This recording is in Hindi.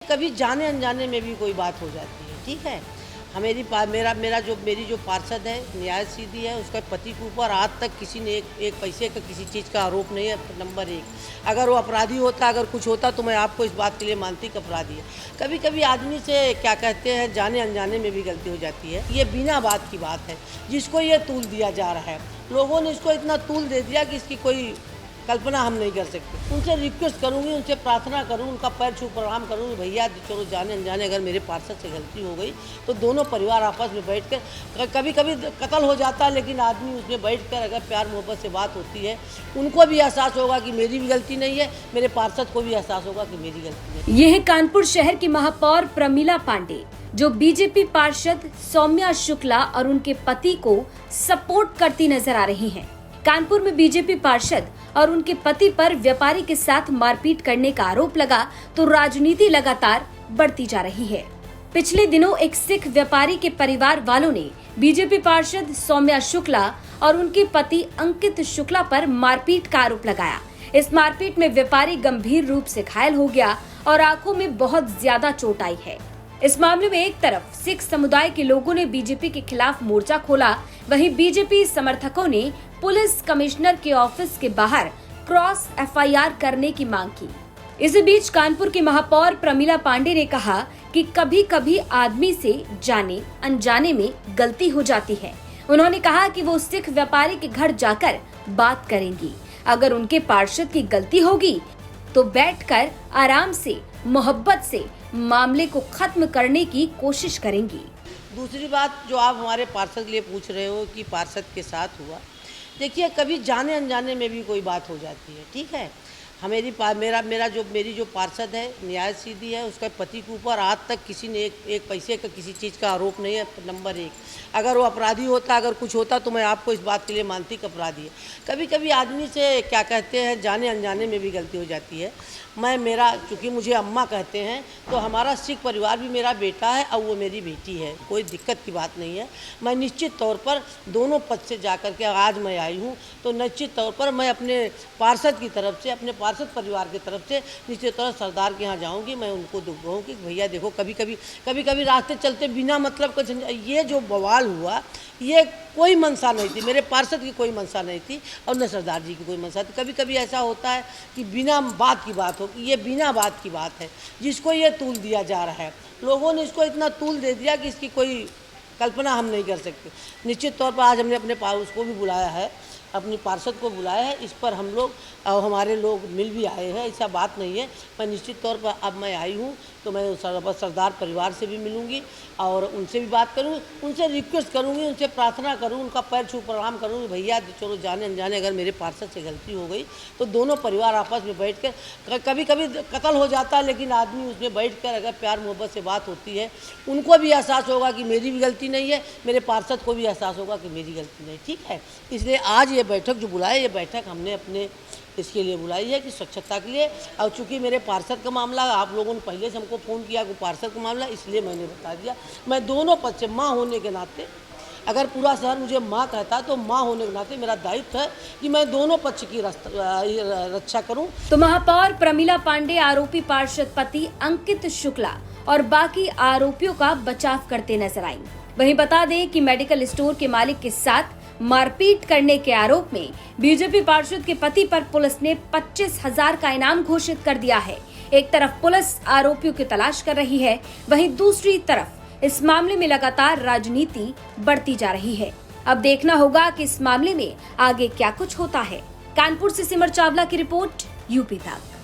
कभी जाने अनजाने में भी कोई बात हो जाती है, ठीक है। मेरी जो पार्षद है न्याय सीधी है, उसका पति के ऊपर आज तक किसी ने एक पैसे का किसी चीज़ का आरोप नहीं है। नंबर एक, अगर वो अपराधी होता, अगर कुछ होता तो मैं आपको इस बात के लिए मानती कि अपराधी है। कभी कभी आदमी से क्या कहते हैं जाने अनजाने में भी गलती हो जाती है। ये बिना बात की बात है, जिसको ये तूल दिया जा रहा है, लोगों ने इसको इतना तूल दे दिया कि इसकी कोई कल्पना हम नहीं कर सकते। उनसे रिक्वेस्ट करूंगी, उनसे प्रार्थना करूँ, उनका पैर छू प्रणाम करूँगी, भैया चलो जाने अनजाने अगर मेरे पार्षद से गलती हो गई तो दोनों परिवार आपस में बैठकर, कभी कभी कत्ल हो जाता है लेकिन आदमी उसमें बैठकर अगर प्यार मोहब्बत से बात होती है, उनको भी एहसास होगा कि मेरी भी गलती नहीं है, मेरे पार्षद को भी एहसास होगा कि मेरी गलती नहीं है। ये है कानपुर शहर की महापौर प्रमिला पांडे, जो बीजेपी पार्षद सौम्या शुक्ला और उनके पति को सपोर्ट करती नजर आ रही हैं। कानपुर में बीजेपी पार्षद और उनके पति पर व्यापारी के साथ मारपीट करने का आरोप लगा तो राजनीति लगातार बढ़ती जा रही है। पिछले दिनों एक सिख व्यापारी के परिवार वालों ने बीजेपी पार्षद सौम्या शुक्ला और उनके पति अंकित शुक्ला पर मारपीट का आरोप लगाया। इस मारपीट में व्यापारी गंभीर रूप से घायल हो गया और आंखों में बहुत ज्यादा चोट आई है। इस मामले में एक तरफ सिख समुदाय के लोगों ने बीजेपी के खिलाफ मोर्चा खोला, वहीं बीजेपी समर्थकों ने पुलिस कमिश्नर के ऑफिस के बाहर क्रॉस एफआईआर करने की मांग की। इसी बीच कानपुर की महापौर प्रमिला पांडे ने कहा कि कभी कभी आदमी से जाने अनजाने में गलती हो जाती है। उन्होंने कहा कि वो सिख व्यापारी के घर जाकर बात करेंगी। अगर उनके पार्षद की गलती होगी तो बैठकर आराम से मोहब्बत से मामले को खत्म करने की कोशिश करेंगी। दूसरी बात जो आप हमारे पार्षद के लिए पूछ रहे हो कि पार्षद के साथ हुआ, देखिए कभी जाने अनजाने में भी कोई बात हो जाती है, ठीक है। मेरी जो पार्षद है न्याय सीधी है, उसका पति के ऊपर आज तक किसी ने एक पैसे का किसी चीज़ का आरोप नहीं है। नंबर एक, अगर वो अपराधी होता, अगर कुछ होता तो मैं आपको इस बात के लिए मानती कि अपराधी है। कभी कभी आदमी से क्या कहते हैं जाने अनजाने में भी गलती हो जाती है। चूँकि मुझे अम्मा कहते हैं तो हमारा सिख परिवार भी मेरा बेटा है और वो मेरी बेटी है, कोई दिक्कत की बात नहीं है। मैं निश्चित तौर पर दोनों पद से जाकर के आज मैं आई हूँ तो निश्चित तौर पर मैं अपने पार्षद की तरफ से, अपने पार्षद परिवार की तरफ से निश्चित तौर सरदार के यहाँ जाऊँगी। मैं उनको कहूँगी कि भैया देखो कभी कभी रास्ते चलते बिना मतलब का ये जो बवाल हुआ, ये कोई मंशा नहीं थी, मेरे पार्षद की कोई मंशा नहीं थी और न सरदार जी की कोई मंशा थी। कभी कभी ऐसा होता है कि बिना बात की बात हो, ये बिना बात की बात है, जिसको ये तूल दिया जा रहा है, लोगों ने इसको इतना तूल दे दिया कि इसकी कोई कल्पना हम नहीं कर सकते। निश्चित तौर पर आज हमने अपने उसको भी बुलाया है, अपनी पार्षद को बुलाया है, इस पर हम लोग और हमारे लोग मिल भी आए हैं, ऐसा बात नहीं है। मैं निश्चित तौर पर अब मैं आई हूँ तो मैं सरदार परिवार से भी मिलूँगी और उनसे भी बात करूँगी, उनसे रिक्वेस्ट करूँगी, उनसे प्रार्थना करूँ, उनका पैर छू प्रणाम करूँगी, भैया चलो जाने अनजाने अगर मेरे पार्षद से गलती हो गई तो दोनों परिवार आपस में बैठकर, कभी कभी कत्ल हो जाता है लेकिन आदमी उसमें बैठकर अगर प्यार मोहब्बत से बात होती है, उनको भी एहसास होगा कि मेरी भी गलती नहीं है, मेरे पार्षद को भी एहसास होगा कि मेरी गलती नहीं, ठीक है। इसलिए आज ये बैठक जो बुलाए, ये बैठक हमने अपने इसके लिए बुलाई है कि स्वच्छता के लिए। और चूँकि मेरे पार्षद का मामला आप लोगों ने पहले से हमको फ़ोन किया कि पार्षद का मामला, इसलिए मैंने बता दिया। मैं दोनों पद से माँ होने के नाते, अगर पूरा शहर मुझे माँ कहता तो माँ होने के नाते मेरा दायित्व है कि मैं दोनों पक्ष की रक्षा करूं। तो महापौर प्रमिला पांडे आरोपी पार्षद पति अंकित शुक्ला और बाकी आरोपियों का बचाव करते नजर आई। वहीं बता दें कि मेडिकल स्टोर के मालिक के साथ मारपीट करने के आरोप में बीजेपी पार्षद के पति पर पुलिस ने 25,000 का इनाम घोषित कर दिया है। एक तरफ पुलिस आरोपियों की तलाश कर रही है, वहीं दूसरी तरफ इस मामले में लगातार राजनीति बढ़ती जा रही है। अब देखना होगा कि इस मामले में आगे क्या कुछ होता है। कानपुर से सिमर चावला की रिपोर्ट, यूपी तक।